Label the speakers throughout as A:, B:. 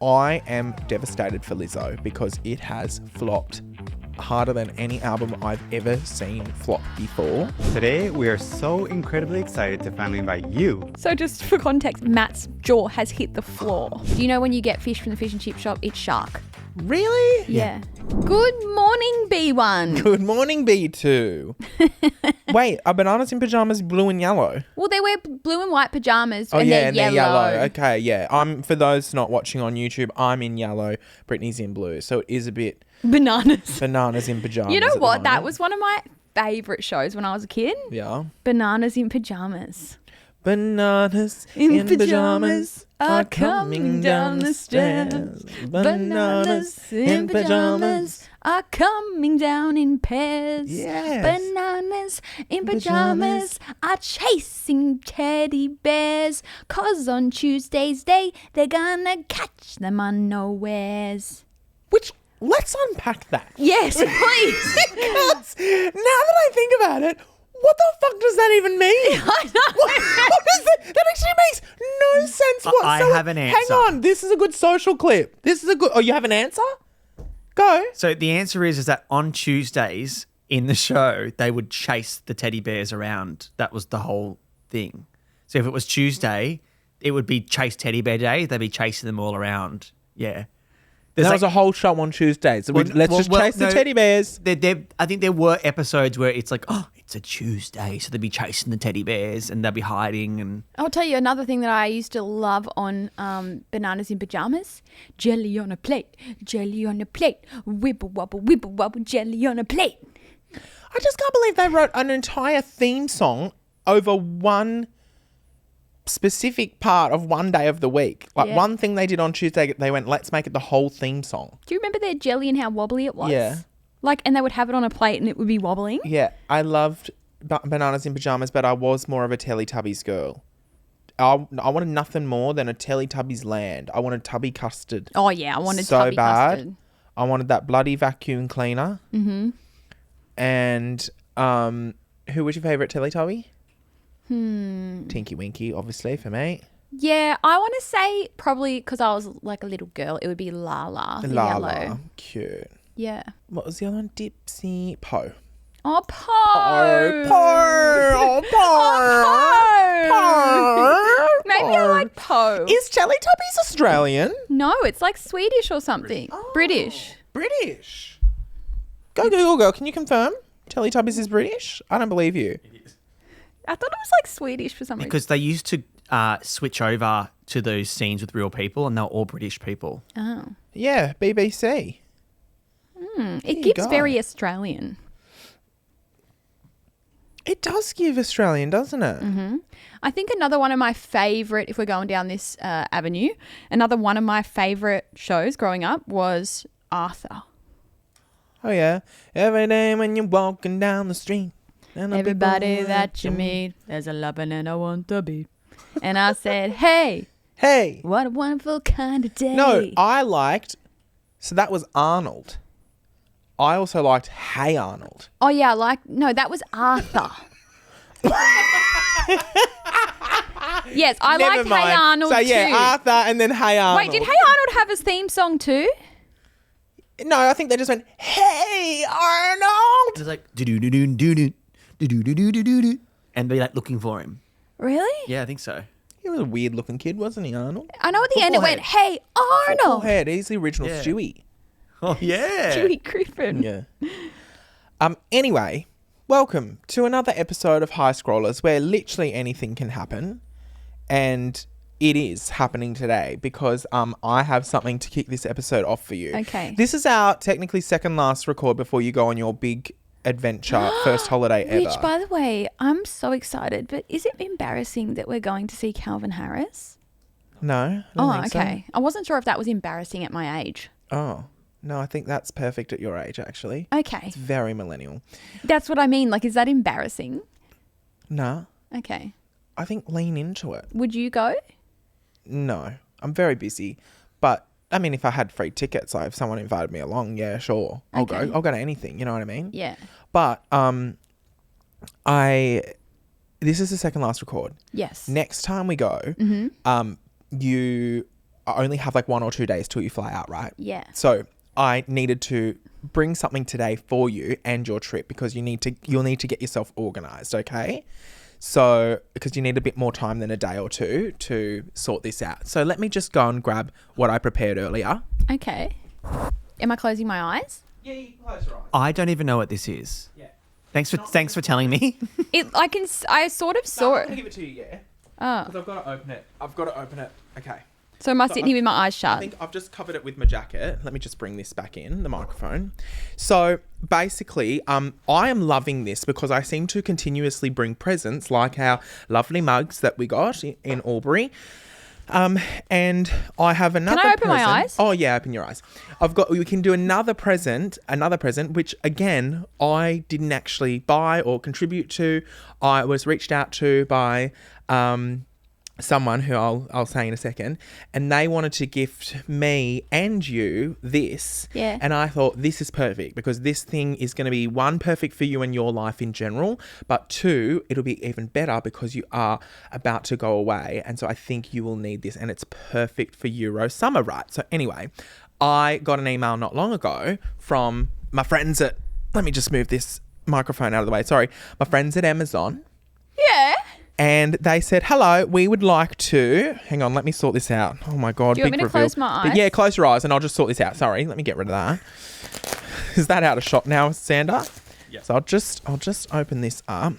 A: I am devastated for Lizzo because it has flopped harder than any album I've ever seen flop before.
B: Today, we are so incredibly excited to finally invite you.
C: So just for context, Matt's jaw has hit the floor. Do you know when you get fish from the fish and chip shop, it's shark?
A: Really?
C: Yeah. Good morning, B1.
A: Good morning, B2. Wait, are bananas in pajamas blue and yellow?
C: Well, they wear blue and white pajamas
A: Oh,
C: and
A: yeah,
C: they're
A: and
C: yellow.
A: they're yellow. Okay, yeah. For those not watching on YouTube, I'm in yellow. Brittney's in blue. So it is a bit bananas in pajamas.
C: You know
A: at the
C: what? That
A: moment.
C: was one of my favourite shows when I was a kid.
A: Yeah.
C: Bananas in pajamas.
A: Bananas in pajamas are coming down the stairs.
C: Bananas in pajamas are coming down in pairs.
A: Yes.
C: Bananas in pajamas are chasing teddy bears. 'Cause on Tuesday's day, they're gonna catch them unawares.
A: Which, let's unpack that.
C: Yes, please.
A: Because now that I think about it, what the fuck does that even mean?
C: I know.
A: What is that? That actually makes no sense whatsoever.
B: I have an answer.
A: Hang on, this is a good social clip. Oh, you have an answer? Go.
B: So the answer is that on Tuesdays in the show, they would chase the teddy bears around. That was the whole thing. So if it was Tuesday, it would be Chase Teddy Bear Day. They'd be chasing them all around. Yeah.
A: There was a whole show on Tuesdays. So let's just chase the teddy bears.
B: I think there were episodes where it's like, oh, it's a Tuesday. So they'd be chasing the teddy bears and they'd be hiding. And
C: I'll tell you another thing that I used to love on Bananas in Pajamas. Jelly on a plate, jelly on a plate, wibble wobble, jelly on a plate.
A: I just can't believe they wrote an entire theme song over one specific part of one day of the week. Like one thing they did on Tuesday, they went, let's make it the whole theme song.
C: Do you remember their jelly and how wobbly it was?
A: Yeah.
C: Like, and they would have it on a plate and it would be wobbling.
A: Yeah, I loved Bananas in Pajamas, but I was more of a Teletubbies girl. I wanted nothing more than a Teletubbies land. I wanted tubby custard.
C: Oh, yeah, I wanted
A: so
C: tubby
A: bad.
C: custard.
A: I wanted that bloody vacuum cleaner. Mm-hmm. And who was your favourite Teletubby? Tinky Winky, obviously, for me.
C: Yeah, I want to say probably because I was like a little girl, it would be Lala, the yellow.
A: Cute.
C: Yeah.
A: What was the other one? Dipsy Po.
C: Oh, Po.
A: Po.
C: Maybe I like Po.
A: Is Teletubbies Australian?
C: No, it's like Swedish or something. British.
A: British. Go Google, girl. Can you confirm Teletubbies is British? I don't believe you.
C: I thought it was like Swedish for some reason.
B: because they used to switch over to those scenes with real people and they were all British people.
C: Oh.
A: Yeah, BBC.
C: It gives
A: go.
C: very Australian.
A: It does give Australian, doesn't it?
C: Mm-hmm. I think another one of my favourite, if we're going down this avenue, another one of my favourite shows growing up was Arthur.
A: Oh, yeah. Every day when you're walking down the street. And
C: Everybody that you meet, there's a loving and I want to be. And I said, hey, what a wonderful kind of day.
A: No, I liked... So that was Arnold. I also liked Hey Arnold.
C: Oh, yeah, no, that was Arthur. Yes, I
A: Never
C: liked
A: mind.
C: Hey Arnold
A: so,
C: too.
A: yeah, Arthur and then Hey Arnold.
C: Wait, did Hey Arnold have a theme song too?
A: No, I think they just went, Hey Arnold.
B: It's like do-do-do-do-do-do, do-do-do-do-do-do, and they're like looking for him.
C: Really?
B: Yeah, I think so.
A: He was a weird looking kid, wasn't he, Arnold?
C: I know at the end it went, Hey
A: Football
C: Arnold.
A: head. He's the original
B: Yeah.
A: Stewie.
B: Oh, yeah.
C: Stewie Griffin.
A: Yeah. Anyway, welcome to another episode of High Scrollers where literally anything can happen. And it is happening today because I have something to kick this episode off for you.
C: Okay.
A: This is our technically second last record before you go on your big adventure, first holiday ever.
C: Which, by the way, I'm so excited, but is it embarrassing that we're going to see Calvin Harris?
A: No. I don't
C: Oh,
A: think so.
C: okay. I wasn't sure if that was embarrassing at my age.
A: Oh, no, I think that's perfect at your age, actually.
C: Okay.
A: It's very millennial.
C: That's what I mean. Like, is that embarrassing?
A: No,
C: Okay.
A: I think lean into it.
C: Would you go?
A: No, I'm very busy. But, I mean, if I had free tickets, like if someone invited me along, yeah, sure. I'll
C: Okay.
A: go. I'll go to anything, you know what I mean?
C: Yeah.
A: But this is the second last record.
C: Yes.
A: Next time we go, I only have like 1 or 2 days till you fly out, right?
C: Yeah.
A: So I needed to bring something today for you and your trip because you'll need to get yourself organised, okay? So, because you need a bit more time than a day or two to sort this out. So let me just go and grab what I prepared earlier.
C: Okay. Am I closing my eyes?
A: Yeah, you can close your eyes.
B: I don't even know what this is.
A: Yeah.
B: Thanks for telling me.
C: I sort of saw
A: I'm
C: it.
A: going to give it to you, yeah?
C: Oh.
A: Because I've got to open it. Okay.
C: So am I
A: So
C: sitting here with my eyes
A: I
C: shut?
A: think I've just covered it with my jacket. Let me just bring this back in, the microphone. So basically, I am loving this because I seem to continuously bring presents like our lovely mugs that we got in Albury. And I have another
C: Can I open my
A: present.
C: eyes?
A: Oh yeah, open your eyes. We can do another present, which again, I didn't actually buy or contribute to. I was reached out to by, someone who I'll say in a second, and they wanted to gift me and you this.
C: Yeah.
A: And I thought this is perfect because this thing is going to be, one, perfect for you and your life in general, but two, it'll be even better because you are about to go away. And so I think you will need this, and it's perfect for Euro summer, right? So anyway, I got an email not long ago from my friends at, let me just move this microphone out of the way. Sorry. My friends at Amazon.
C: Yeah.
A: And they said, hello, we would like to... Hang on, let me sort this out. Oh, my God,
C: Do you want
A: big
C: me to
A: reveal.
C: close my eyes?
A: Yeah, close your eyes and I'll just sort this out. Sorry, let me get rid of that. Is that out of shot now, Sander? Yeah. So I'll just open this up.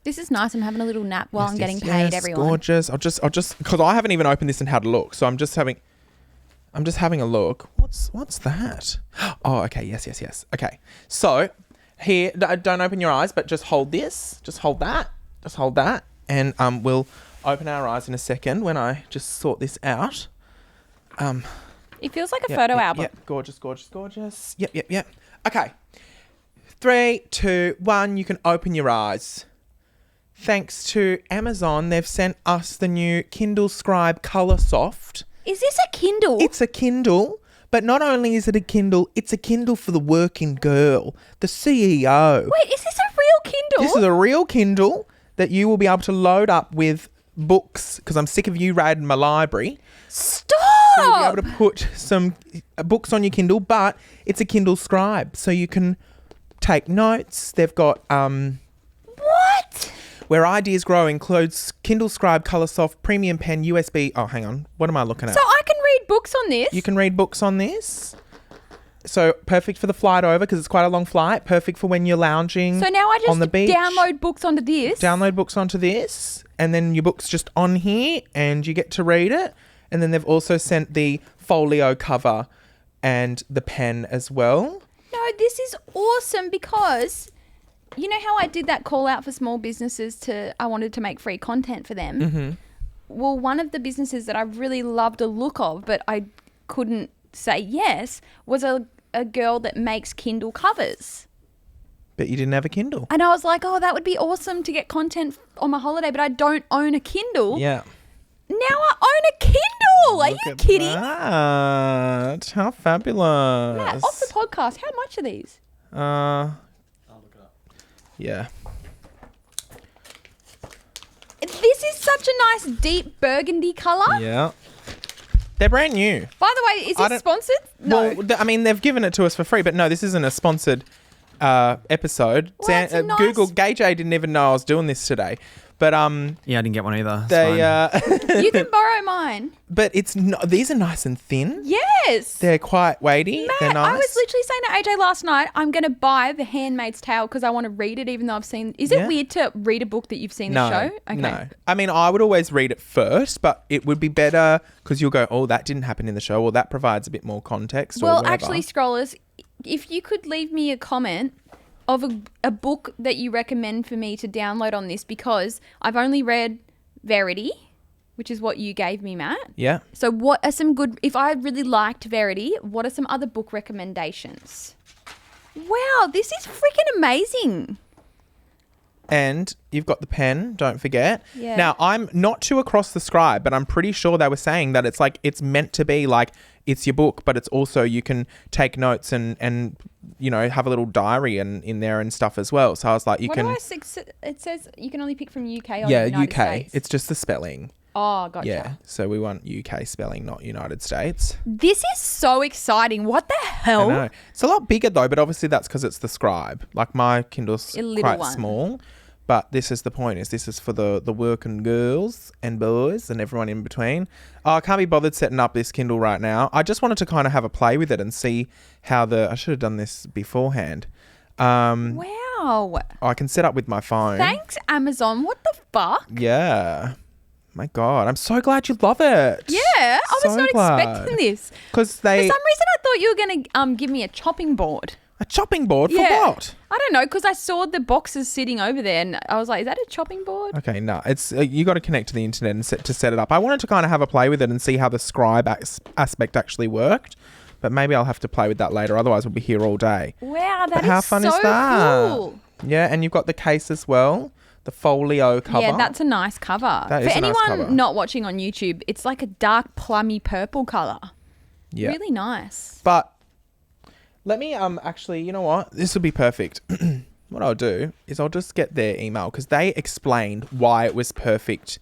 C: This is nice. I'm having a little nap while I'm getting paid, everyone.
A: Gorgeous. I'll just... Because I haven't even opened this and had a look. So I'm just having a look. What's that? Oh, okay. Yes. Okay. So... Here, don't open your eyes, but just hold this. Just hold that. And we'll open our eyes in a second when I just sort this out.
C: It feels like a photo album.
A: Yep, gorgeous. Yep. Okay. 3, 2, 1, you can open your eyes. Thanks to Amazon, they've sent us the new Kindle Scribe Colour Soft.
C: Is this a Kindle?
A: It's a Kindle. But not only is it a Kindle, it's a Kindle for the working girl, the CEO.
C: Wait, is this a real Kindle?
A: This is a real Kindle that you will be able to load up with books, because I'm sick of you raiding my library.
C: Stop!
A: So you'll be able to put some books on your Kindle, but it's a Kindle Scribe, so you can take notes. They've got...
C: What?
A: Where Ideas Grow includes Kindle Scribe Colour Soft Premium Pen USB... Oh, hang on. What am I looking at?
C: So I can read books on this?
A: You can read books on this. So perfect for the flight over because it's quite a long flight. Perfect for when you're lounging
C: So now I just
A: on the beach.
C: download books onto this?
A: Download books onto this. And then your book's just on here and you get to read it. And then they've also sent the folio cover and the pen as well.
C: No, this is awesome because... You know how I did that call out for small businesses I wanted to make free content for them?
A: Mm-hmm.
C: Well, one of the businesses that I really loved the look of, but I couldn't say yes, was a girl that makes Kindle covers.
A: But you didn't have a Kindle.
C: And I was like, oh, that would be awesome to get content on my holiday, but I don't own a Kindle.
A: Yeah.
C: Now I own a Kindle. Are you kidding?
A: That. How fabulous.
C: Matt, off the podcast, how much are these?
B: I'll look it up.
A: Yeah.
C: This is such a nice deep burgundy colour.
A: Yeah. They're brand new.
C: By the way, is it sponsored? No.
A: Well, I mean, they've given it to us for free, but no, this isn't a sponsored episode.
C: Well, it's a nice-
A: Google, Gay J didn't even know I was doing this today. But
B: Yeah, I didn't get one either.
A: they
C: You can borrow mine.
A: but it's not, these are nice and thin.
C: Yes.
A: They're quite weighty.
C: Matt,
A: They're nice.
C: I was literally saying to AJ last night, I'm going to buy The Handmaid's Tale because I want to read it even though I've seen... Is it
A: Yeah.
C: weird to read a book that you've seen
A: no,
C: the show? Okay.
A: No. I mean, I would always read it first, but it would be better because you'll go, oh, that didn't happen in the show, or that provides a bit more context. or
C: Well,
A: whatever.
C: actually, scrollers, if you could leave me a comment of a book that you recommend for me to download on this, because I've only read Verity, which is what you gave me, Matt.
A: Yeah.
C: So what are some good... If I really liked Verity, what are some other book recommendations? Wow, this is freaking amazing.
A: And you've got the pen, don't forget.
C: Yeah.
A: Now, I'm not too across the scribe, but I'm pretty sure they were saying that it's like, it's meant to be like, it's your book, but it's also, you can take notes and you know, have a little diary in there and stuff as well. So I was like,
C: It says you can only pick from UK or
A: yeah,
C: United
A: UK.
C: States.
A: It's just the spelling.
C: Oh, gotcha.
A: Yeah, so we want UK spelling, not United States.
C: This is so exciting. What the
A: I
C: hell?
A: know. It's a lot bigger though, but obviously that's because it's the Scribe. Like my Kindle's
C: A little
A: quite
C: one.
A: small, but this is the point. This is for the working girls and boys and everyone in between. Oh, I can't be bothered setting up this Kindle right now. I just wanted to kind of have a play with it and see how I should have done this beforehand.
C: Wow.
A: I can set up with my phone.
C: Thanks, Amazon. What the fuck?
A: Yeah. My God, I'm so glad you love it.
C: Yeah, I was
A: So
C: not
A: glad.
C: expecting this.
A: Because
C: For some reason, I thought you were going to give me a chopping board.
A: A chopping board for
C: Yeah.
A: what?
C: I don't know, because I saw the boxes sitting over there and I was like, is that a chopping board?
A: Okay, no, it's you got to connect to the internet and set it up. I wanted to kind of have a play with it and see how the Scribe aspect actually worked, but maybe I'll have to play with that later. Otherwise, we'll be here all day.
C: Wow, that
A: But
C: is
A: how fun
C: so
A: is that?
C: cool.
A: Yeah, and you've got the case as well, the folio cover.
C: Yeah, that's a nice cover.
A: That
C: For
A: is a nice
C: anyone
A: cover.
C: not watching on YouTube, it's like a dark plummy purple colour.
A: Yeah.
C: Really nice.
A: But let me actually, you know what? This would be perfect. What I'll do is I'll just get their email because they explained why it was perfect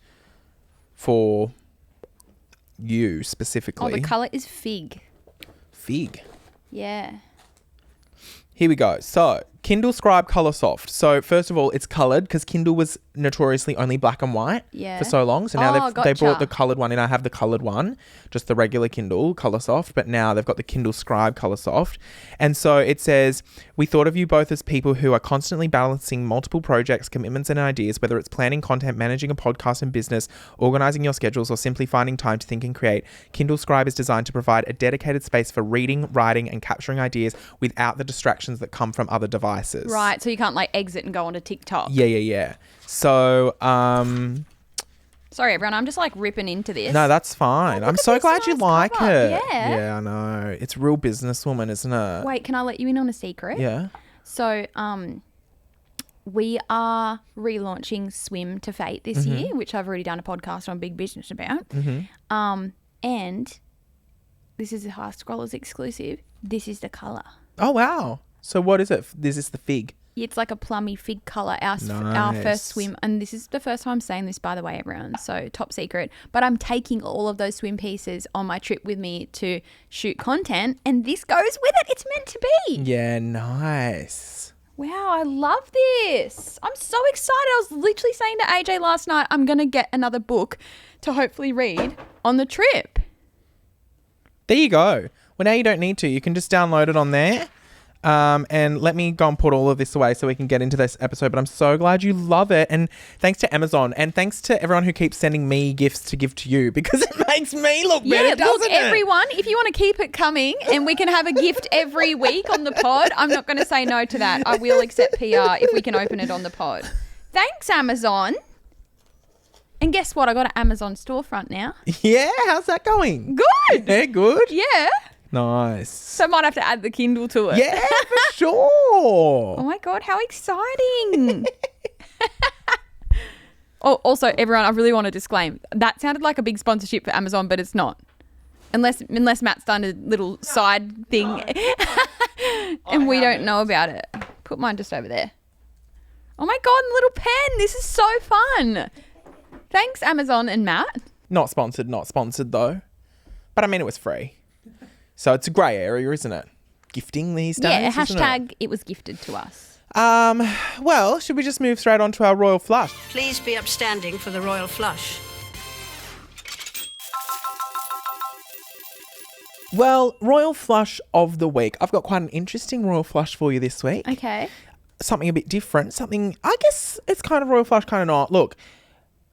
A: for you specifically.
C: Oh, the colour is fig.
A: Fig.
C: Yeah.
A: Here we go. So, Kindle Scribe Colour Soft. So, first of all, it's coloured because Kindle was notoriously only black and white
C: Yeah.
A: for so long. So now
C: Oh,
A: they brought
C: gotcha.
A: the coloured one in. I have the coloured one, just the regular Kindle Colour Soft. But now they've got the Kindle Scribe Colour Soft. And so it says, we thought of you both as people who are constantly balancing multiple projects, commitments and ideas, whether it's planning content, managing a podcast and business, organising your schedules, or simply finding time to think and create. Kindle Scribe is designed to provide a dedicated space for reading, writing and capturing ideas without the distractions that come from other devices.
C: Right, so you can't like exit and go onto TikTok.
A: Yeah. So,
C: Sorry, everyone, I'm just like ripping into this.
A: no, that's fine.
C: look
A: I'm
C: at
A: so
C: this
A: glad you
C: nice
A: like
C: cover.
A: it.
C: Yeah.
A: Yeah, I know. It's real businesswoman, isn't it?
C: Wait, can I let you in on a secret?
A: Yeah.
C: So, we are relaunching Swim to Fate this
A: Mm-hmm.
C: year, which I've already done a podcast on Big Business about. And this is a High Scrollers exclusive. This is the colour.
A: Oh, wow. So what is it? Is this the fig?
C: It's like a plummy fig colour, our
A: Nice.
C: first swim. And this is the first time I'm saying this, by the way, everyone. So top secret. But I'm taking all of those swim pieces on my trip with me to shoot content. And this goes with it. It's meant to be.
A: Yeah, nice.
C: Wow, I love this. I'm so excited. I was literally saying to AJ last night, I'm going to get another book to hopefully read on the trip.
A: There you go. Well, now you don't need to. You can just download it on there. And let me go and put all of this away so we can get into this episode. But I'm so glad you love it. And thanks to Amazon. And thanks to everyone who keeps sending me gifts to give to you because it makes me look better,
C: Yeah,
A: doesn't
C: look,
A: it?
C: everyone, if you want to keep it coming and we can have a gift every week on the pod, I'm not going to say no to that. I will accept PR if we can open it on the pod. Thanks, Amazon. And guess what? I got an Amazon storefront now.
A: Yeah, how's that going?
C: Good.
A: Yeah, good.
C: Yeah.
A: Nice.
C: So I might have to add the Kindle to it.
A: Yeah, for sure.
C: Oh my God, how exciting. Oh, also, everyone, I really want to disclaim. That sounded like a big sponsorship for Amazon, but it's not. Unless Matt's done a little side thing and we don't know about it. Put mine just over there. Oh my God, little pen. This is so fun. Thanks, Amazon and Matt.
A: Not sponsored though. But I mean, it was free. So it's a grey area, isn't it? Gifting these days.
C: Yeah,
A: isn't
C: hashtag it was gifted to us.
A: it? Well, should we just move straight on to our royal flush?
D: Please be upstanding for the royal flush.
A: Well, royal flush of the week. I've got quite an interesting royal flush for you this week.
C: Okay.
A: Something a bit different. Something, I guess it's kind of royal flush, kind of not. Look,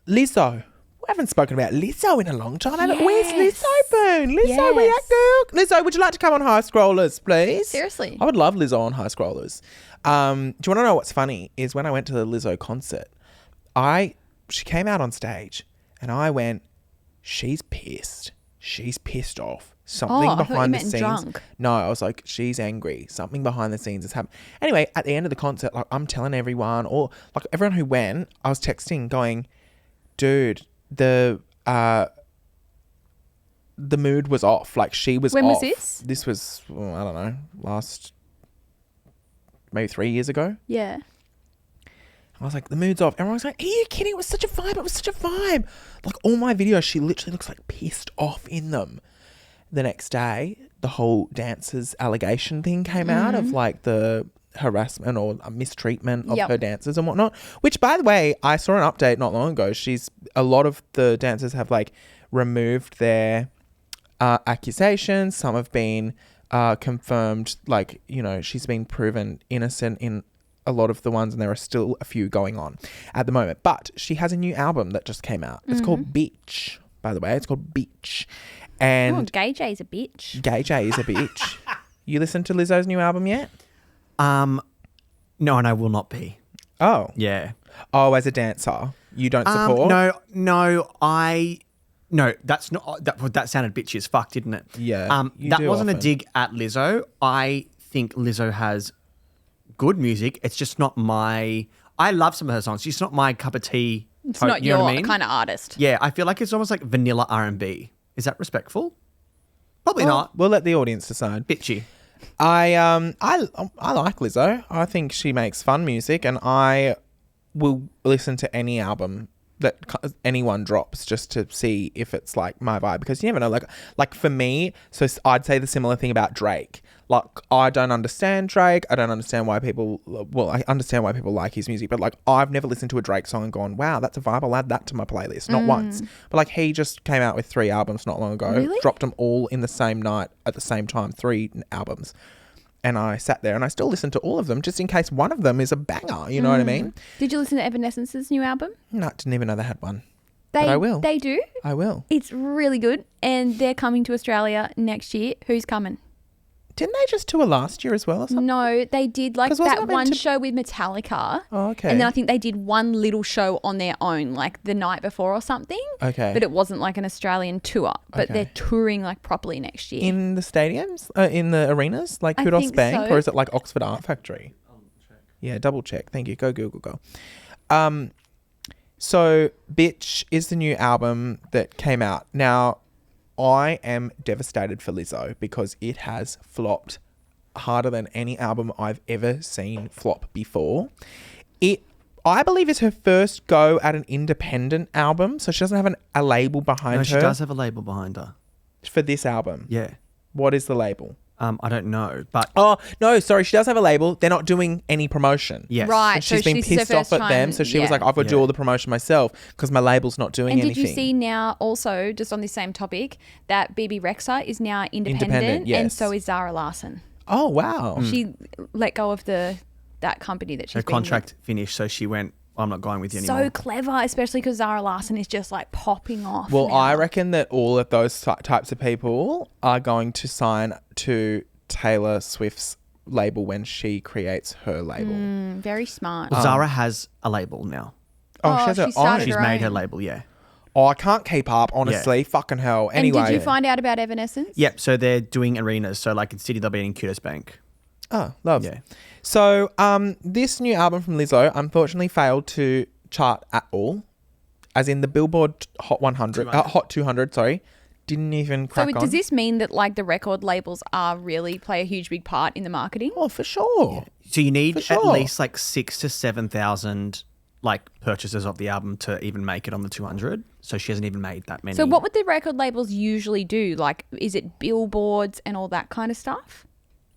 A: Lizzo. We haven't spoken about Lizzo in a long time.
C: Yes.
A: Where's Lizzo been? Lizzo, where
C: Yes.
A: that girl? Lizzo, would you like to come on High Scrollers, please?
C: Seriously.
A: I would love Lizzo on High Scrollers. Do you want to know what's funny? Is when I went to the Lizzo concert, she came out on stage and I went, she's pissed. She's pissed off. Something
C: I thought you
A: behind the
C: meant
A: scenes.
C: drunk.
A: No, I was like, she's angry. Something behind the scenes has happened. Anyway, at the end of the concert, like I'm telling everyone, or like everyone who went, I was texting going, dude, the mood was off. Like she was
C: When was
A: off.
C: this?
A: This was, well, I don't know, maybe 3 years ago.
C: Yeah.
A: I was like, the mood's off. Everyone was like, are you kidding? It was such a vibe. It was such a vibe. Like all my videos, she literally looks like pissed off in them. The next day, the whole dancers allegation thing came out of like the harassment or mistreatment of her dancers and whatnot. Which, by the way, I saw an update not long ago. A lot of the dancers have like removed their accusations. Some have been confirmed, like, you know, she's been proven innocent in a lot of the ones, and there are still a few going on at the moment. But she has a new album that just came out. It's called Bitch, by the way. It's called Bitch. And
C: Gay J's a bitch.
A: Gay J is a bitch. You listened to Lizzo's new album yet?
B: No, and I will not be.
A: Oh.
B: Yeah.
A: Oh, as a dancer, you don't support?
B: No, that's not. That sounded bitchy as fuck, didn't it?
A: Yeah.
B: That wasn't a dig at Lizzo. I think Lizzo has good music. It's just not my. I love some of her songs. It's just not my cup of tea.
C: It's not
B: you know
C: your
B: what I mean?
C: kind of artist.
B: Yeah, I feel like it's almost like vanilla R&B. Is that respectful? Probably not.
A: We'll let the audience decide.
B: Bitchy.
A: I like Lizzo. I think she makes fun music, and I will listen to any album that anyone drops just to see if it's like my vibe, because you never know. Like for me, so I'd say the similar thing about Drake. Like, I don't understand Drake. I don't understand why people. Well, I understand why people like his music, but like I've never listened to a Drake song and gone, "Wow, that's a vibe. I'll add that to my playlist." Not once. But like he just came out with 3 albums not long ago.
C: Really?
A: Dropped them all in the same night at the same time. 3 albums. And I sat there and I still listened to all of them just in case one of them is a banger. You know what I mean?
C: Did you listen to Evanescence's new album?
A: No, didn't even know they had one. But I will.
C: They do.
A: I will.
C: It's really good, and they're coming to Australia next year. Who's coming?
A: Didn't they just tour last year as well or something?
C: No, they did like
A: 'Cause wasn't
C: that
A: it meant
C: one
A: to-
C: show with Metallica.
A: Oh, okay.
C: And then I think they did one little show on their own, like the night before or something.
A: Okay.
C: But it wasn't like an Australian tour. But
A: Okay.
C: they're touring like properly next year.
A: In the stadiums? In the arenas? Like
C: I
A: Kudos
C: think
A: Bank?
C: so.
A: Or is it like Oxford Art Factory? Yeah, double check. Thank you. Go Google, go. So Bitch is the new album that came out. Now, I am devastated for Lizzo because it has flopped harder than any album I've ever seen flop before. I believe it's her first go at an independent album, so she doesn't have a label behind her.
B: No, she does have a label behind her.
A: For this album.
B: Yeah.
A: What is the label?
B: I don't know, but
A: Oh, no, sorry, she does have a label. They're not doing any promotion.
B: yes.
C: Right.
A: And she's
C: So
A: been
C: this is her
A: pissed off
C: first
A: at them,
C: time,
A: so she was
C: yeah.
A: like, I've got to do
B: Yeah.
A: all the promotion myself because my label's not doing
C: And
A: anything.
C: did you see now also, just on the same topic, that Bebe Rexha is now independent,
A: Independent, yes.
C: and so is Zara Larsson.
A: Oh, wow.
C: She let go of that company that she's
B: Her
C: been with.
B: contract finished, so she went, I'm not going with you
C: So
B: anymore.
C: clever, especially because Zara Larsson is just like popping off.
A: Well,
C: now.
A: I reckon that all of those types of people are going to sign to Taylor Swift's label when she creates her label.
C: Very smart.
B: Well, Zara has a label now.
A: Oh, she has her
C: she started
A: own.
B: She's
C: her
B: made her
C: own.
B: label, yeah.
A: Oh, I can't keep up, honestly. Fucking hell.
C: And
A: Anyway.
C: did you find out about Evanescence?
B: Yep, so they're doing arenas. So like in City, they'll be in Kudos Bank.
A: Oh, love.
B: Yeah.
A: So, this new album from Lizzo unfortunately failed to chart at all. As in the Billboard Hot 100, Hot 200, sorry. Didn't even crack on.
C: Does this mean that like the record labels are really play a huge big part in the marketing?
A: Oh, for sure.
B: So you need
A: For
B: at
A: sure.
B: least like 6,000 to 7,000 like purchases of the album to even make it on the 200. So she hasn't even made that many.
C: So what would the record labels usually do? Like, is it billboards and all that kind of stuff?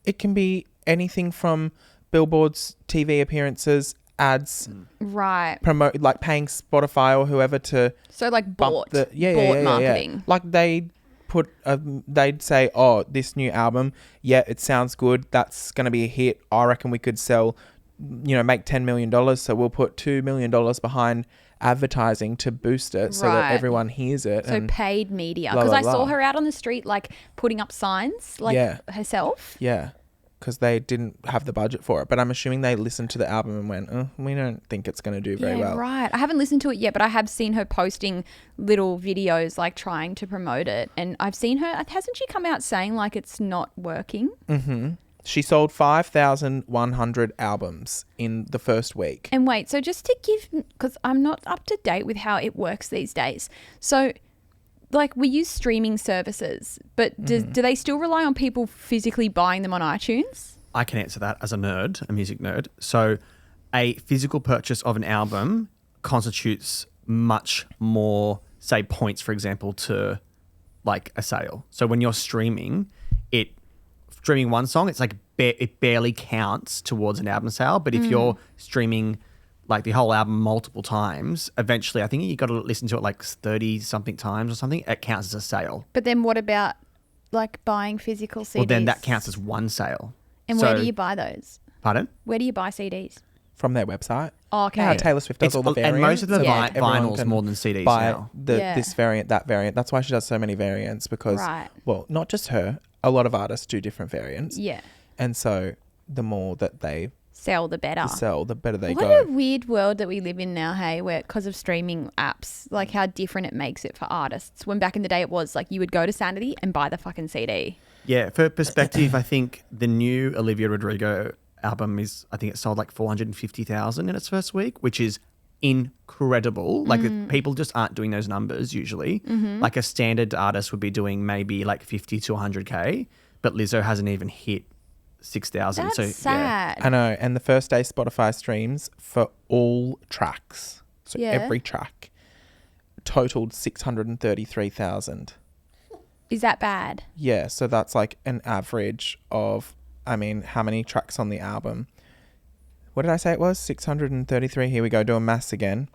A: It can be anything from billboards, TV appearances, ads,
C: Right.
A: promote, like paying Spotify or whoever to
C: So like
A: bump
C: bought,
A: the
C: bought marketing.
A: Like they'd say, oh, this new album, it sounds good. That's gonna be a hit. I reckon we could sell, make $10 million. So we'll put $2 million behind advertising to boost it so that
C: Right.
A: everyone hears it.
C: So
A: and
C: paid media.
A: blah,
C: Because
A: blah,
C: I saw
A: blah.
C: her out on the street like putting up signs like
A: Yeah.
C: herself.
A: yeah, because they didn't have the budget for it. But I'm assuming they listened to the album and went, we don't think it's going to do very well.
C: Right. I haven't listened to it yet, but I have seen her posting little videos like trying to promote it. And I've seen her, hasn't she come out saying like it's not working?
A: She sold 5,100 albums in the first week.
C: And wait, so just to give, because I'm not up to date with how it works these days. So like we use streaming services, but do they still rely on people physically buying them on iTunes?
B: I can answer that as a nerd, a music nerd. So a physical purchase of an album constitutes much more, say, points, for example, to like a sale. So when you're streaming one song, it's like it barely counts towards an album sale. But if you're streaming like the whole album multiple times, eventually I think you got to listen to it like 30 something times or something. It counts as a sale.
C: But then what about like buying physical CDs?
B: Well, then that counts as one sale.
C: And
B: So-
C: where do you buy those?
B: Pardon?
C: Where do you buy CDs?
A: From their website.
C: Oh, okay.
A: You know how Taylor Swift does
B: It's-
A: all the variants.
B: and most of the
A: so, like, everyone
B: vinyls
A: can
B: more than CDs
A: buy
B: now.
A: this variant, that variant. That's why she does so many variants because,
C: Right.
A: well, not just her. A lot of artists do different variants.
C: Yeah.
A: And so the more that they
C: Sell the better.
A: sell, the better they
C: What
A: go.
C: a weird world that we live in now, hey, where because of streaming apps, like how different it makes it for artists. When back in the day it was like you would go to Sanity and buy the fucking CD.
B: Yeah, for perspective, I think the new Olivia Rodrigo album I think it sold like 450,000 in its first week, which is incredible. Like people just aren't doing those numbers usually. Like a standard artist would be doing maybe like 50 to 100K, but Lizzo hasn't even hit 6,000.
C: That's
B: So
C: sad.
A: I know. And the first day Spotify streams for all tracks, so
C: Yeah.
A: every track, totaled 633,000.
C: Is that bad?
A: Yeah, so that's like an average of, I mean, how many tracks on the album? What did I say it was? 633. Here we go, doing maths again.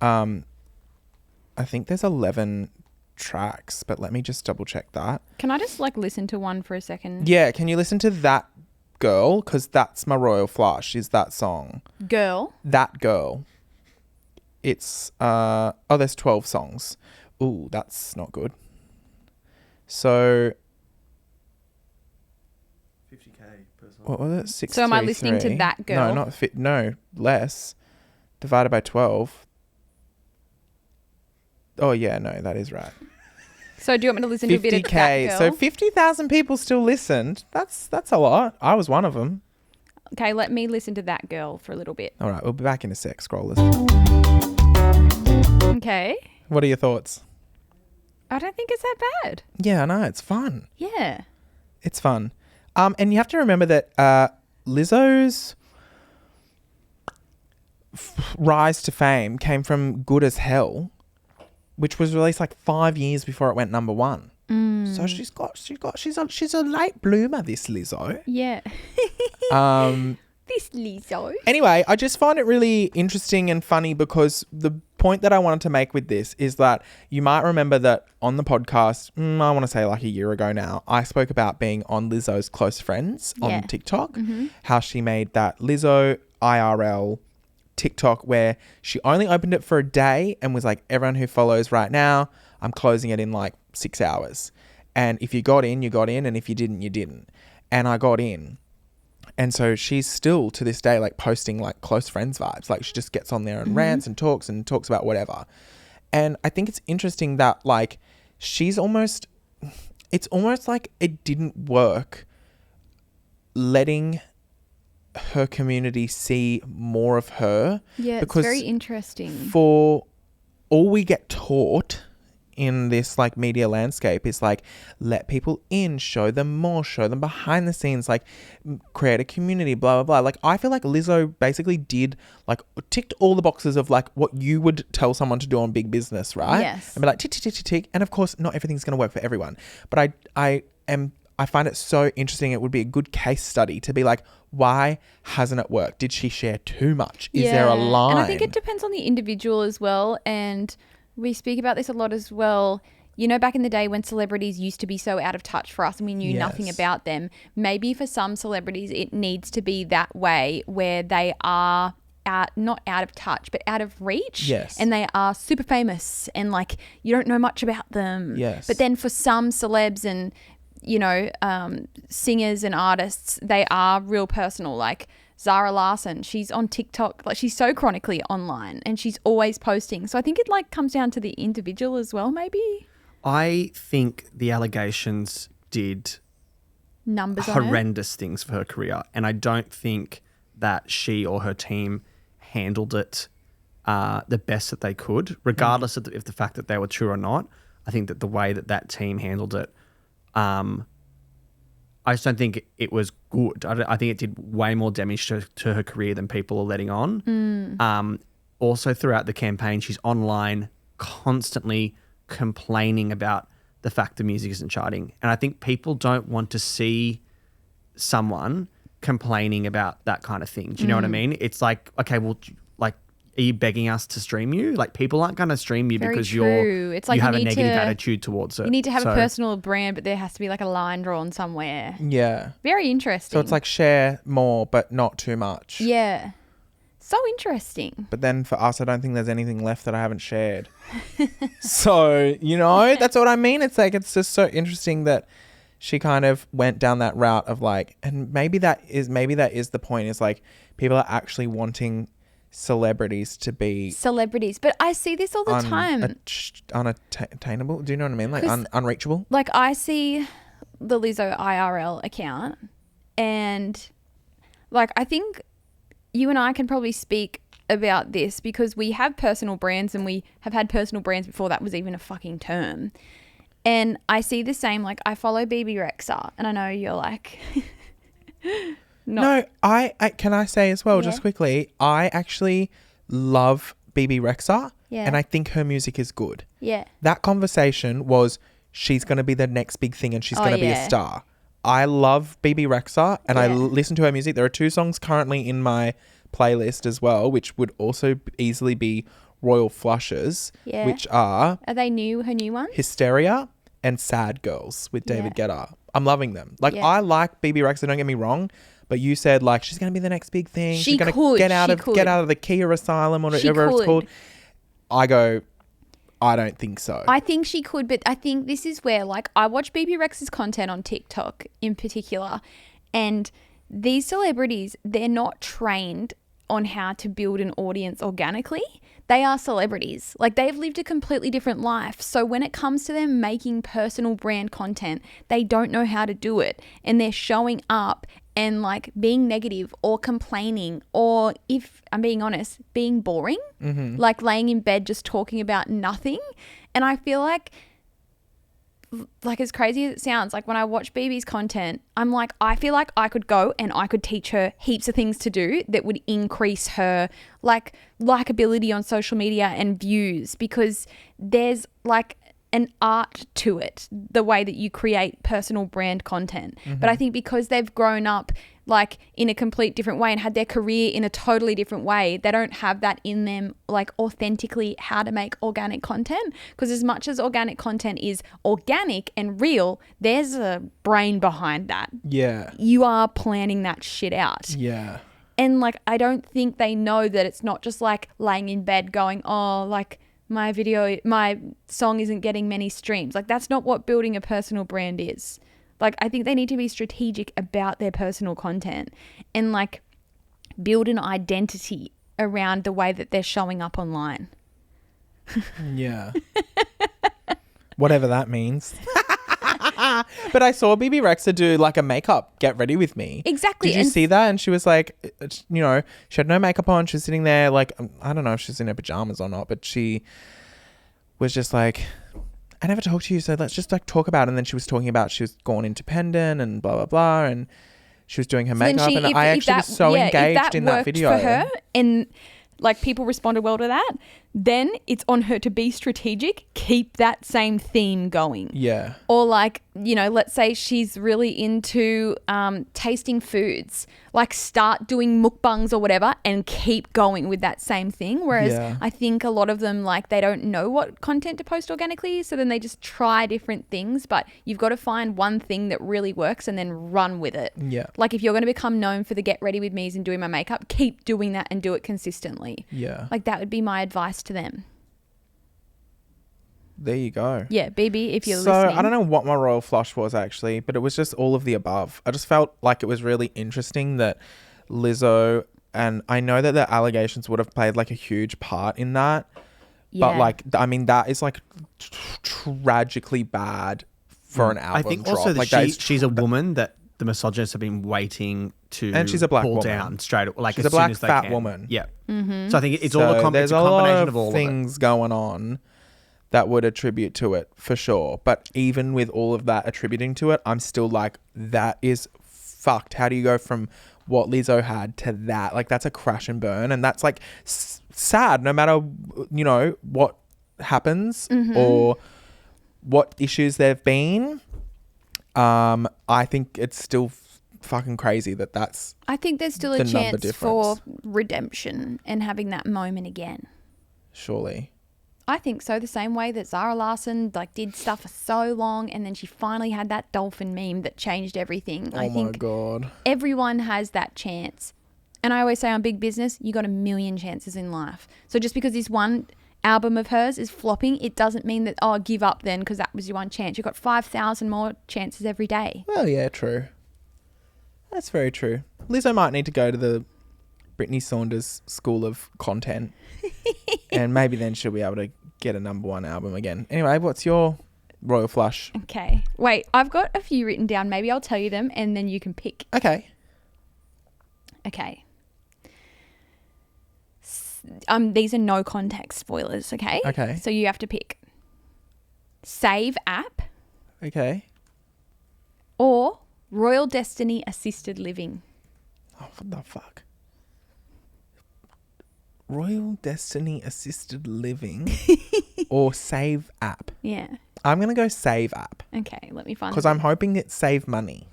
A: I think there's 11 tracks, but let me just double check that.
C: Can I just like listen to one for a second?
A: Yeah, can you listen to That Girl? Because that's my royal flush, is that song.
C: Girl.
A: That Girl. It's, there's 12 songs. Ooh, that's not good. So,
B: 50K per song.
A: what was it? 633.
C: So am I listening to That Girl?
A: No, less. Divided by 12. Oh, yeah, no, that is right.
C: So do you want me to listen to a bit of That
A: 50K.
C: Girl?
A: So 50,000 people still listened. That's a lot. I was one of them.
C: Okay, let me listen to That Girl for a little bit.
A: All right, we'll be back in a sec, scrollers.
C: Okay.
A: What are your thoughts?
C: I don't think it's that bad.
A: Yeah, I know. It's fun.
C: Yeah.
A: It's fun. And you have to remember that Lizzo's rise to fame came from Good as Hell, which was released like 5 years before it went number one. So she's a late bloomer, this Lizzo.
C: Yeah. This Lizzo.
A: Anyway, I just find it really interesting and funny because the point that I wanted to make with this is that you might remember that on the podcast, I want to say like a year ago now, I spoke about being on Lizzo's close friends on TikTok, how she made that Lizzo IRL TikTok where she only opened it for a day and was like, everyone who follows right now, I'm closing it in like 6 hours. And if you got in, you got in. And if you didn't, you didn't. And I got in. And so she's still to this day like posting like close friends vibes. Like she just gets on there and rants and talks about whatever. And I think it's interesting that like it's almost like it didn't work letting her community see more of her.
C: Yeah, it's
A: because
C: very interesting.
A: for all we get taught in this like media landscape is like let people in, show them more, show them behind the scenes, like create a community, blah blah blah. Like I feel like Lizzo basically did like ticked all the boxes of like what you would tell someone to do on Big Business, right?
C: Yes.
A: And be like tick tick tick tick tick. And of course not everything's going to work for everyone, but I find it so interesting. It would be a good case study to be like, why hasn't it worked? Did she share too much? Is there a line?
C: And I think it depends on the individual as well. And we speak about this a lot as well. You know, back in the day when celebrities used to be so out of touch for us and we knew nothing
A: Yes.
C: about them, maybe for some celebrities it needs to be that way where they are not out of touch, but out of reach.
A: Yes.
C: And they are super famous and like you don't know much about them.
A: Yes.
C: But then for some celebs and, you know, singers and artists, they are real personal. Like Zara Larsson, she's on TikTok, like she's so chronically online and she's always posting. So I think it like comes down to the individual as well, maybe.
B: I think the allegations did
C: Numbers on it.
B: horrendous things for her career. And I don't think that she or her team handled it the best that they could, regardless of if the fact that they were true or not. I think that the way that team handled it, I just don't think it was good. I think it did way more damage to her career than people are letting on. Also, throughout the campaign, she's online constantly complaining about the fact the music isn't charting. And I think people don't want to see someone complaining about that kind of thing. Do you know what I mean? It's like, okay, well, like, are you begging us to stream you? Like, people aren't going to stream you
C: Very
B: because
C: true. It's like
B: you have
C: you
B: a
C: need
B: negative
C: to-
B: attitude towards it.
C: You need to have
B: So-
C: a personal brand, but there has to be like a line drawn somewhere.
A: Yeah.
C: Very interesting.
A: So it's like share more, but not too much.
C: Yeah. So interesting.
A: But then for us, I don't think there's anything left that I haven't shared. So, that's what I mean. It's like, it's just so interesting that she kind of went down that route of like, and maybe that is the point, is like people are actually wanting celebrities to be
C: Celebrities. But I see this all the time.
A: unattainable. Do you know what I mean? Like
C: 'Cause-
A: unreachable.
C: Like I see the Lizzo IRL account and like I think you and I can probably speak about this because we have personal brands and we have had personal brands before that was even a fucking term. And I see the same, like I follow Bebe Rexha and I know you're like
A: No, I can I say as well,
C: Yeah.
A: just quickly, I actually love Bebe Rexha
C: Yeah.
A: and I think her music is good.
C: yeah.
A: That conversation was she's going to be the next big thing and she's
C: Oh,
A: going to be a
C: yeah.
A: star. I love Bebe Rexha and I
C: Yeah.
A: listen to her music. There are 2 songs currently in my playlist as well, which would also easily be Royal Flushes,
C: Yeah.
A: which are
C: Are they her new ones?
A: Hysteria and Sad Girls with David
C: Yeah.
A: Guetta. I'm loving them. Like,
C: Yeah.
A: I like Bebe Rexha, don't get me wrong, but you said like she's going to be the next big thing.
C: She
A: she's going to
C: could,
A: get out
C: she
A: of
C: could.
A: get out of the Kia Asylum or
C: She
A: whatever it's
C: could.
A: called. I go, I don't think so.
C: I think she could, but I think this is where, like, I watch Bebe Rexha's content on TikTok in particular, and these celebrities, they're not trained on how to build an audience organically. They are celebrities. Like, they've lived a completely different life. So when it comes to them making personal brand content, they don't know how to do it. And they're showing up and like being negative or complaining or, if I'm being honest, being boring, like laying in bed just talking about nothing. And I feel like as crazy as it sounds, like when I watch Bebe's content, I'm like, I feel like I could go and I could teach her heaps of things to do that would increase her like likability on social media and views, because there's like an art to it, the way that you create personal brand content. But I think because they've grown up like in a complete different way and had their career in a totally different way, they don't have that in them, like authentically how to make organic content. Because as much as organic content is organic and real, there's a brain behind that.
A: yeah.
C: You are planning that shit out.
A: Yeah.
C: And like, I don't think they know that it's not just like laying in bed going, oh, like my song isn't getting many streams. Like, that's not what building a personal brand is. Like, I think they need to be strategic about their personal content and like build an identity around the way that they're showing up online.
A: Yeah. Whatever that means. But I saw Bebe Rexha do like a makeup get ready with me.
C: Exactly.
A: Did you
C: And
A: see that? And she was like, she had no makeup on. She was sitting there like, I don't know if she's in her pajamas or not, but she was just like, I never talked to you, so let's just like talk about it. And then she was talking about she was gone independent and blah, blah, blah. And she was doing her makeup. And I actually was so engaged in that
C: worked
A: video.
C: for her and like people responded well to that, then it's on her to be strategic, keep that same theme going.
A: Yeah.
C: Or like, let's say she's really into tasting foods, like start doing mukbangs or whatever and keep going with that same thing. Whereas
A: Yeah.
C: I think a lot of them, like, they don't know what content to post organically, so then they just try different things. But you've got to find one thing that really works and then run with it.
A: Yeah.
C: Like, if you're going to become known for the get ready with me's and doing my makeup, keep doing that and do it consistently.
A: Yeah.
C: Like, that would be my advice to them.
A: There you go.
C: Yeah, BB, if you're
A: So
C: listening.
A: I don't know what my royal flush was actually, but it was just all of the above. I just felt like it was really interesting that Lizzo, and I know that the allegations would have played like a huge part in that, but like, I mean, that is like tragically bad for an album
B: I think
A: drop.
B: also
A: like
B: that she's a woman that the misogynists have been waiting to
A: And she's a black
B: pull
A: woman.
B: down straight, like
A: She's
B: as
A: a black
B: soon as they
A: fat
B: can.
A: woman.
B: Yeah.
C: Mm-hmm.
B: So I think it's
A: So
B: all
A: there's
B: it's a combination
A: lot
B: of all
A: things going on that would attribute to it for sure. But even with all of that attributing to it, I'm still like, that is fucked. How do you go from what Lizzo had to that? Like, that's a crash and burn. And that's like sad no matter, you know, what happens or what issues there've been. I think it's still fucking crazy that's
C: I think there's still a chance for redemption and having that moment again.
A: Surely.
C: I think so. The same way that Zara Larsson like did stuff for so long, and then she finally had that dolphin meme that changed everything. I think
A: my God.
C: Everyone has that chance. And I always say on Big Business, you got a million chances in life. So just because this one album of hers is flopping, it doesn't mean that, oh, give up then because that was your one chance. You've got 5,000 more chances every day.
A: Well, yeah, true. That's very true. Lizzo might need to go to the Brittney Saunders School of Content and maybe then she'll be able to get a number one album again. Anyway, what's your royal flush?
C: Okay. Wait, I've got a few written down. Maybe I'll tell you them and then you can pick.
A: Okay.
C: These are no context spoilers, okay?
A: Okay.
C: So you have to pick Save app
A: Okay.
C: or Royal Destiny Assisted Living.
A: Oh, what the fuck? Royal Destiny Assisted Living or Save app?
C: Yeah.
A: I'm going to go Save app
C: Okay, let me find
A: because I'm hoping it's Save Money.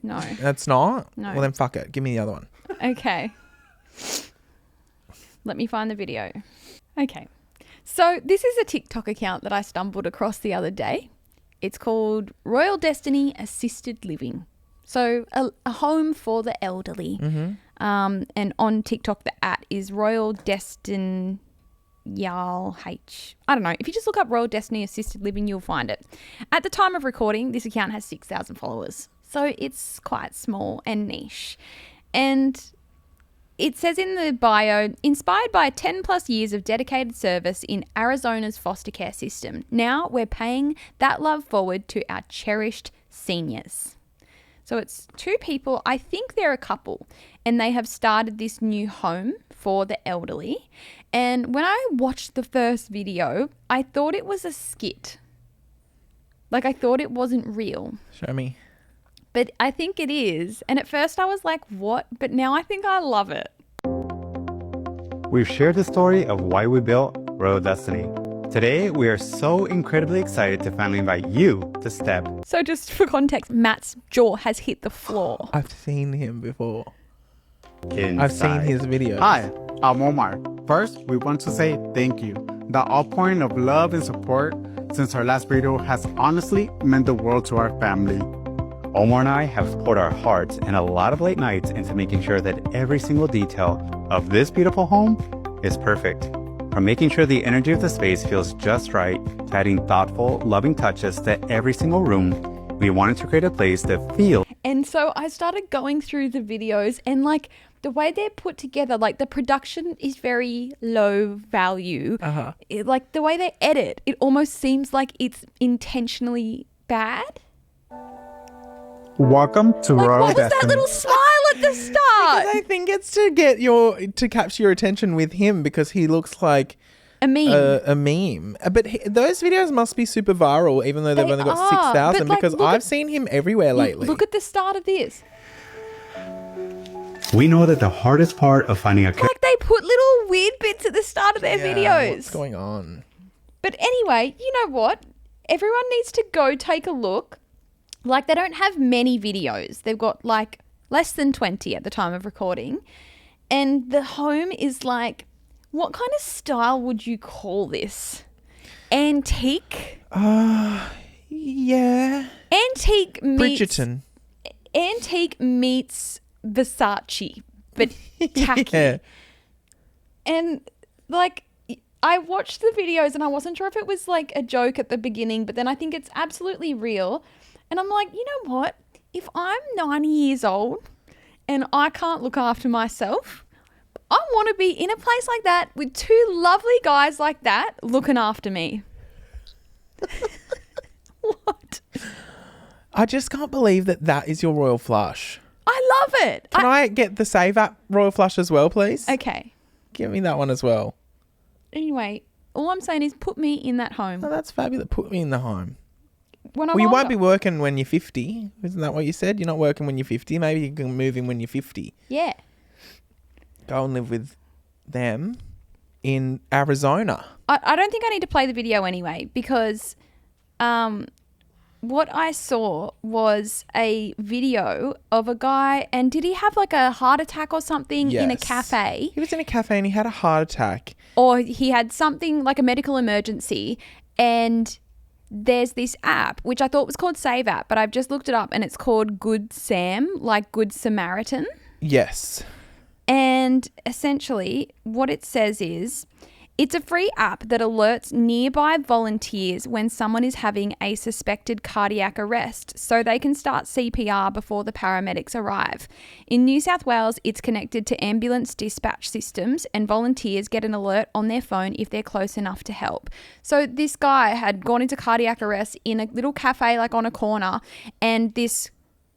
C: No.
A: It's not?
C: No.
A: Well, then fuck it. Give me the other one.
C: Okay. Let me find the video. Okay. So this is a TikTok account that I stumbled across the other day. It's called Royal Destiny Assisted Living. So a home for the elderly. And on TikTok, the is Royal Destin Yal H. I don't know. If you just look up Royal Destiny Assisted Living, you'll find it. At the time of recording, this account has 6,000 followers. So it's quite small and niche. And it says in the bio, inspired by 10 plus years of dedicated service in Arizona's foster care system, now we're paying that love forward to our cherished seniors. So it's two people, I think they're a couple, and they have started this new home for the elderly. And when I watched the first video, I thought it was a skit. Like, I thought it wasn't real.
A: Show me.
C: But I think it is. And at first I was like, what? But now I think I love it.
E: We've shared the story of why we built Royal Destiny. Today, we are so incredibly excited to finally invite you to step.
C: So just for context, Matt's jaw has hit the floor.
A: I've seen him before.
E: Inside.
A: I've seen his videos.
F: Hi, I'm Omar. First, we want to say thank you. The outpouring of love and support since our last video has honestly meant the world to our family.
E: Omar and I have poured our hearts and a lot of late nights into making sure that every single detail of this beautiful home is perfect. From making sure the energy of the space feels just right to adding thoughtful, loving touches to every single room, we wanted to create a place that feels.
C: And so I started going through the videos and like the way they're put together, like the production is very low value. Like the way they edit, it almost seems like it's intentionally bad.
F: Welcome to Royal
C: What was
F: Destiny.
C: that little smile at the start?
A: I think it's to capture your attention with him because he looks like
C: A meme.
A: a meme. But those videos must be super viral, even though they've
C: They
A: only got
C: are,
A: 6,000.
C: but, like,
A: Because
C: look
A: I've
C: at-
A: seen him everywhere lately.
C: Look at the start of this.
E: We know that the hardest part of finding a
C: Like they put little weird bits at the start of their videos.
A: What's going on?
C: But anyway, you know what? Everyone needs to go take a look. Like, they don't have many videos. They've got, like, less than 20 at the time of recording. And the home is, like, what kind of style would you call this? Antique?
A: Yeah.
C: Antique meets...
A: Bridgerton.
C: Antique meets Versace, but tacky.
A: Yeah.
C: And, like... I watched the videos and I wasn't sure if it was like a joke at the beginning, but then I think it's absolutely real. And I'm like, you know what? If I'm 90 years old and I can't look after myself, I want to be in a place like that with two lovely guys like that looking after me. What?
A: I just can't believe that is your royal flush.
C: I love it.
A: Can I get the Save app royal flush as well, please?
C: Okay.
A: Give me that one as well.
C: Anyway, All I'm saying is put me in that home.
A: Oh, that's fabulous. Put me in the home.
C: When
A: Well, you won't be working when you're 50. Isn't that what you said? You're not working when you're 50. Maybe you can move in when you're 50.
C: Yeah.
A: Go and live with them in Arizona.
C: I don't think I need to play the video anyway because what I saw was a video of a guy, and did he have like a heart attack or something in a
A: Yes.
C: cafe?
A: He was in a cafe and he had a heart attack.
C: Or he had something like a medical emergency, and there's this app, which I thought was called Save App, but I've just looked it up and it's called Good Sam, like Good Samaritan.
A: Yes.
C: And essentially what it says is it's a free app that alerts nearby volunteers when someone is having a suspected cardiac arrest so they can start CPR before the paramedics arrive. In New South Wales, it's connected to ambulance dispatch systems and volunteers get an alert on their phone if they're close enough to help. So this guy had gone into cardiac arrest in a little cafe like on a corner, and this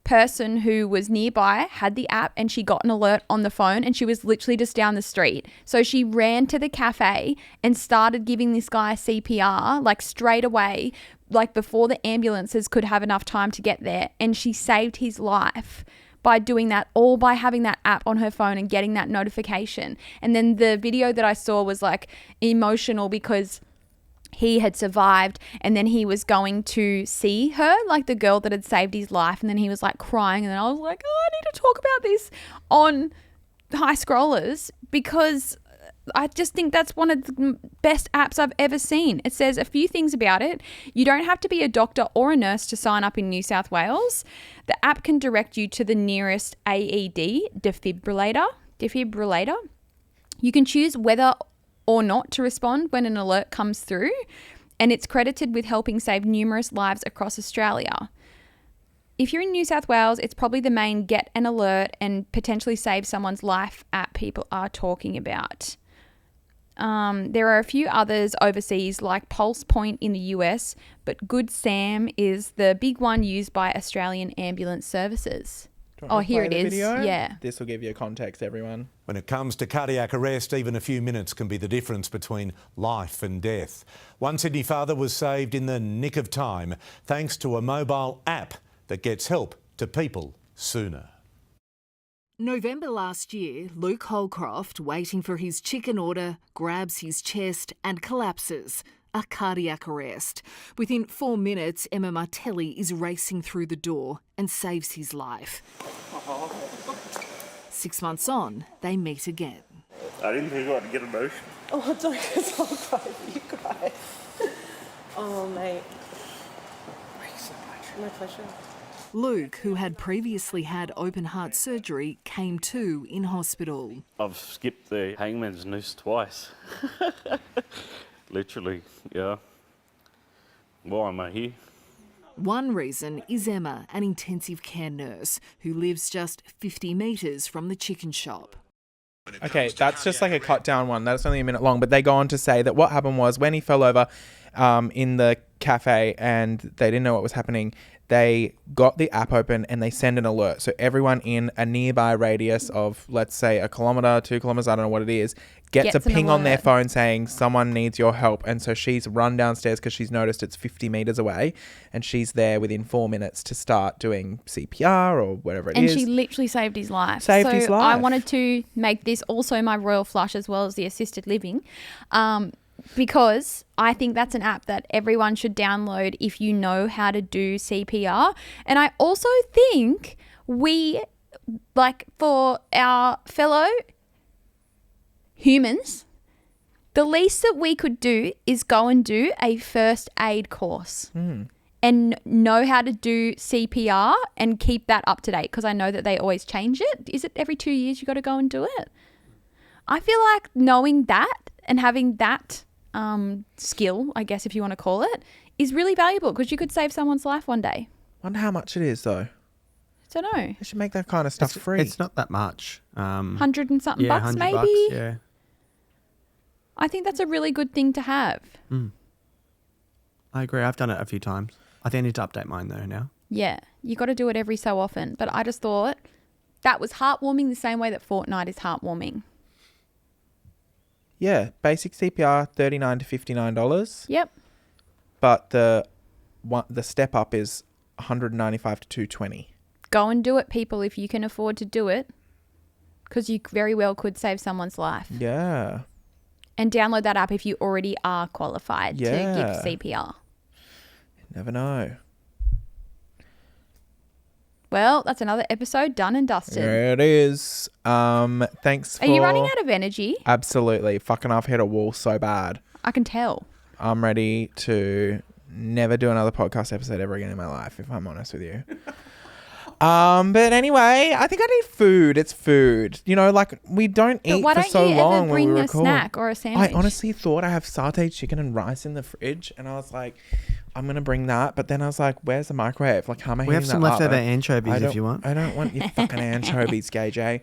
C: person who was nearby had the app and she got an alert on the phone, and she was literally just down the street. So she ran to the cafe and started giving this guy CPR like straight away, like before the ambulances could have enough time to get there, and she saved his life by doing that, all by having that app on her phone and getting that notification. And then the video that I saw was like emotional because he had survived, and then he was going to see her, like the girl that had saved his life, and then he was like crying, and then I was like, oh, I need to talk about this on High Scrollers because I just think that's one of the best apps I've ever seen. It says a few things about it. You don't have to be a doctor or a nurse to sign up in New South Wales. The app can direct you to the nearest AED defibrillator. You can choose whether or not to respond when an alert comes through, and it's credited with helping save numerous lives across Australia. If you're in New South Wales, it's probably the main get an alert and potentially save someone's life app people are talking about. There are a few others overseas like Pulse Point in the US, but Good Sam is the big one used by Australian ambulance services. Oh, here it is.
A: Video?
C: Yeah.
A: This will give you a context, everyone.
G: When it comes to cardiac arrest, even a few minutes can be the difference between life and death. One Sydney father was saved in the nick of time thanks to a mobile app that gets help to people sooner.
H: November last year, Luke Holcroft, waiting for his chicken order, grabs his chest and collapses. A cardiac arrest. Within 4 minutes, Emma Martelli is racing through the door and saves his life. 6 months on, they meet again.
I: I didn't think I'd get emotional.
J: Oh, don't get all cry. You cry. Oh, mate.
I: Thank you so much.
J: My pleasure.
H: Luke, who had previously had open heart surgery, came to in hospital.
I: I've skipped the hangman's noose twice. Literally, yeah. Why am I here?
H: One reason is Emma, an intensive care nurse who lives just 50 metres from the chicken shop.
A: Okay, that's just like a cut down one. That's only a minute long, but they go on to say that what happened was when he fell over in the cafe and they didn't know what was happening, they got the app open and they send an alert. So everyone in a nearby radius of, let's say, 1 kilometre, 2 kilometres, I don't know what it is, gets a ping on their phone saying someone needs your help. And so she's run downstairs because she's noticed it's 50 metres away, and she's there within 4 minutes to start doing CPR or whatever it is.
C: And she literally saved his life.
A: Saved his life.
C: I wanted to make this also my royal flush as well as the assisted living, because I think that's an app that everyone should download if you know how to do CPR. And I also think we, like, for our fellow humans, the least that we could do is go and do a first aid course and know how to do CPR and keep that up to date, because I know that they always change it. Is it every 2 years you got to go and do it? I feel like knowing that and having that skill, I guess if you want to call it, is really valuable because you could save someone's life one day.
A: Wonder how much it is though.
C: I don't know.
A: They should make that kind of stuff free.
B: It's not that much.
C: 100 and something bucks
B: 100
C: maybe.
B: Bucks, yeah.
C: I think that's a really good thing to have.
B: I agree. I've done it a few times. I think I need to update mine though now.
C: Yeah, you got to do it every so often. But I just thought that was heartwarming the same way that Fortnite is heartwarming.
A: Yeah, basic CPR $39 to $59.
C: Yep.
A: But the step up is $195 to $220.
C: Go and do it, people, if you can afford to do it, because you very well could save someone's life.
A: Yeah.
C: And download that app if you already are qualified to
A: Yeah.
C: give CPR.
A: You never know.
C: Well, that's another episode done and dusted.
A: There it is. Thanks for...
C: Are you running out of energy?
A: Absolutely. Fucking I've hit a wall so bad.
C: I can tell.
A: I'm ready to never do another podcast episode ever again in my life, if I'm honest with you. But anyway, I think I need food. It's food. You know, like we don't eat for so long when we record.
C: Why don't you ever bring a snack or a sandwich?
A: I honestly thought I have sauteed chicken and rice in the fridge, and I was like, I'm gonna bring that. But then I was like, where's the microwave? Like, how am I
B: We
A: heating
B: have some
A: that up?
B: leftover anchovies if you want.
A: I don't want your fucking anchovies, KJ.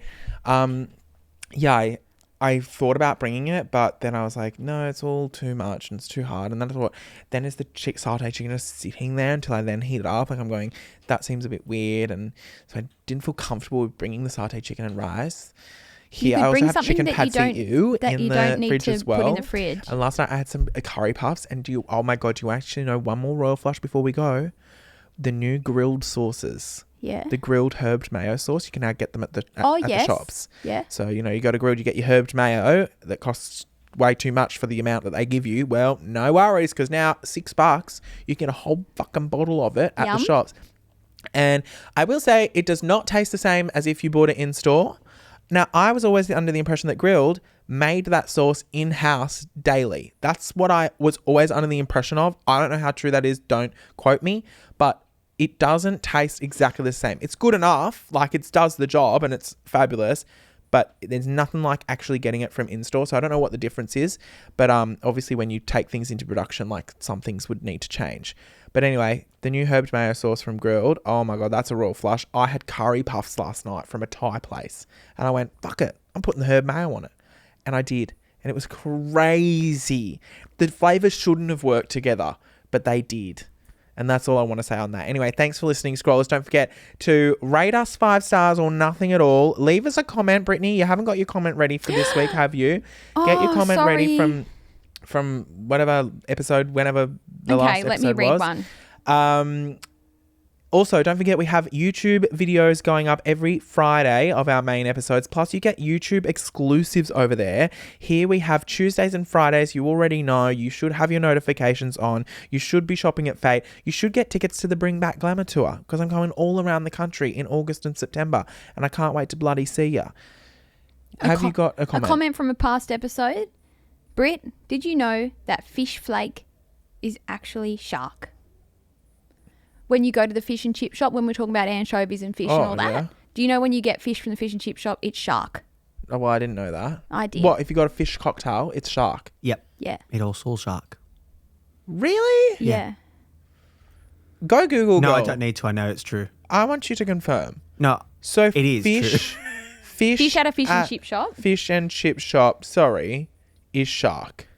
A: Yeah, I thought about bringing it, but then I was like, no, it's all too much and it's too hard. And then I thought, then is the sauteed chicken just sitting there until I then heat it up? Like I'm going, that seems a bit weird. And so I didn't feel comfortable with bringing the sauteed chicken and rice. Here, I also have chicken pad see ew in the fridge as well.
C: Put in the fridge.
A: And last night I had some curry puffs. And oh my God, do you actually know one more royal flush before we go? The new grilled sauces.
C: Yeah.
A: The grilled herbed mayo sauce. You can now get them at the shops.
C: Yeah.
A: So, you know, you go to grilled, you get your herbed mayo that costs way too much for the amount that they give you. Well, no worries, because now $6, you get a whole fucking bottle of it at the shops. And I will say it does not taste the same as if you bought it in store. Now, I was always under the impression that grilled made that sauce in-house daily. That's what I was always under the impression of. I don't know how true that is. Don't quote me. But it doesn't taste exactly the same. It's good enough, like it does the job and it's fabulous, but there's nothing like actually getting it from in-store. So I don't know what the difference is, but obviously when you take things into production, like some things would need to change. But anyway, the new herbed mayo sauce from Grilled, oh my God, that's a royal flush. I had curry puffs last night from a Thai place and I went, fuck it, I'm putting the herb mayo on it. And I did. And it was crazy. The flavors shouldn't have worked together, but they did. And that's all I want to say on that. Anyway, thanks for listening, Scrollers. Don't forget to rate us 5 stars or nothing at all. Leave us a comment, Brittney. You haven't got your comment ready for this week, have you? Get your comment ready from whatever episode, whenever the last episode was. Okay, let me read one. Also, don't forget we have YouTube videos going up every Friday of our main episodes. Plus, you get YouTube exclusives over there. Here we have Tuesdays and Fridays. You already know. You should have your notifications on. You should be shopping at Fate. You should get tickets to the Bring Back Glamour tour because I'm going all around the country in August and September. And I can't wait to bloody see you. Have you got a comment?
C: A comment from a past episode. Britt, did you know that fish flake is actually shark? When you go to the fish and chip shop, when we're talking about anchovies and fish and all that, do you know when you get fish from the fish and chip shop, it's shark?
A: Oh, well, I didn't know that.
C: I did.
A: What, if you got a fish cocktail, it's shark?
B: Yep.
C: Yeah.
B: It also shark.
A: Really?
C: Yeah.
A: Go Google.
B: No, I don't need to. I know it's true.
A: I want you to confirm.
B: No,
A: so
B: it is
A: fish,
B: true.
C: Fish at a fish and chip shop?
A: Fish and chip shop, sorry, is shark.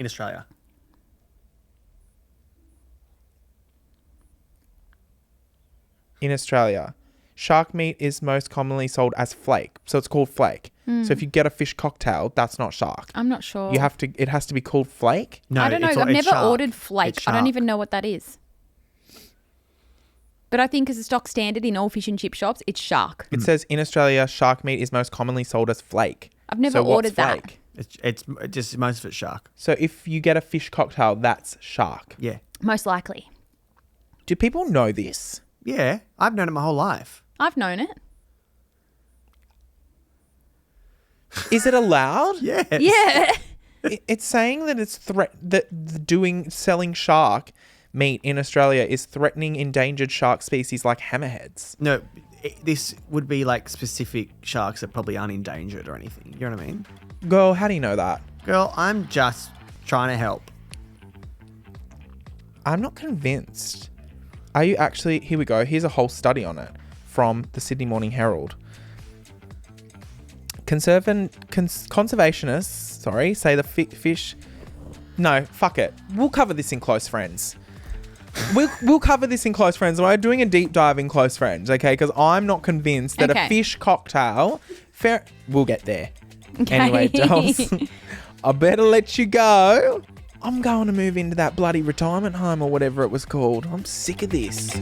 B: In Australia.
A: In Australia, shark meat is most commonly sold as flake. So it's called flake. So if you get a fish cocktail, that's not shark.
C: I'm not sure.
A: It has to be called flake?
C: No, I don't know. I've never ordered flake. I don't even know what that is. But I think as a stock standard in all fish and chip shops, it's shark.
A: It says in Australia, shark meat is most commonly sold as flake.
C: I've never ordered that.
B: It's just most of it's shark.
A: So if you get a fish cocktail, that's shark.
B: Yeah.
C: Most likely.
A: Do people know this?
B: Yeah, I've known it my whole life.
C: I've known it.
A: Is it allowed?
B: Yes.
C: Yeah.
A: It's saying that it's selling shark meat in Australia is threatening endangered shark species like hammerheads.
B: No, this would be like specific sharks that probably aren't endangered or anything. You know what I mean?
A: Girl, how do you know that?
B: Girl, I'm just trying to help.
A: I'm not convinced. Are you actually... Here we go. Here's a whole study on it from the Sydney Morning Herald. Conservationists, say the fish... No, fuck it. We'll cover this in Close Friends. We'll cover this in Close Friends. We're doing a deep dive in Close Friends, okay? Because I'm not convinced that a fish cocktail... We'll get there.
C: Okay.
A: Anyway, dolls, I better let you go. I'm going to move into that bloody retirement home or whatever it was called. I'm sick of this.